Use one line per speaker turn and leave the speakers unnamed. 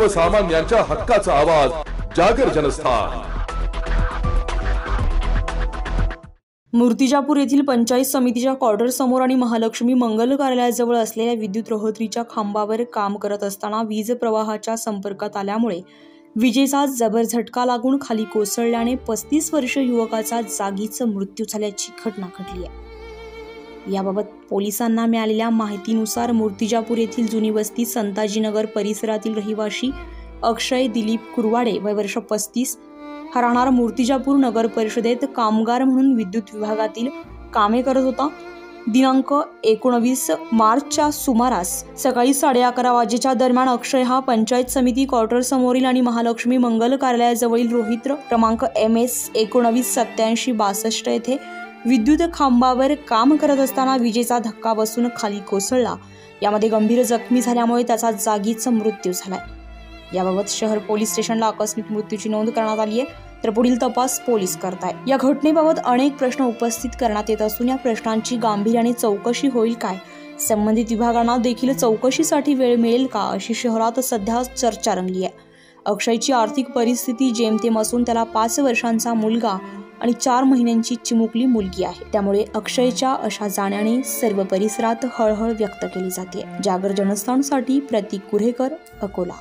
सर्वसामान्यांच्या हक्काचा आवाज जागर जनस्थान।
मूर्तिजापूर येथील पंचायत समितीच्या क्वार्टर समोर आणि महालक्ष्मी मंगल कार्यालयाजवळ असलेल्या विद्युत रोहतरीच्या खांबावर काम करत असताना वीज प्रवाहाच्या संपर्कात आल्यामुळे विजेचा जबर झटका लागून खाली कोसळल्याने 35 वर्षीय युवकाचा जागीच मृत्यू झाल्याची घटना घडली आहे। याबाबत पोलिसांना मिळालेल्या माहितीनुसार मूर्तिजापूर येथील जुनी वस्ती संताजीनगर परिसरातील रहिवाशी अक्षय दिलीप कुरवाडे वय वर्ष 35 हा राहणार मूर्तिजापूर नगर परिषदेत कामगार म्हणून विद्युत विभागातील कामे करत होता। दिनांक 19 मार्चच्या सुमारास सकाळी 11:30 वाजेच्या दरम्यान अक्षय हा पंचायत समिती क्वार्टर समोरील आणि महालक्ष्मी मंगल कार्यालयाजवळील रोहित्र क्रमांक MS 198762 येथे विद्युत खांबावर काम करत असताना विजेचा धक्का बसून खाली कोसळला। यामध्ये गंभीर जखमी झाल्यामुळे त्याचा जागीच मृत्यू झालाय। याबाबत शहर पोलीस स्टेशनला आकस्मिक मृत्यूची नोंद करण्यात आली आहे, तर पुढील तपास पोलीस करतायत। या घटनेबाबत अनेक प्रश्न उपस्थित करण्यात येत असून या प्रश्नांची गांभीर्याने चौकशी होईल काय, संबंधित विभागांना देखील चौकशीसाठी वेळ मिळेल का, अशी शहरात सध्या चर्चा रंगली आहे। अक्षयची आर्थिक परिस्थिती जेमतेम असून त्याला 5 वर्षांचा मुलगा आणि 4 महिन्यांची चिमुकली मुलगी आहे। त्यामुळे अक्षयच्या अशा जाण्याने सर्व परिसरात हळहळ व्यक्त केली जाते। जागर जनस्थानसाठी प्रतीक कुरेकर, अकोला।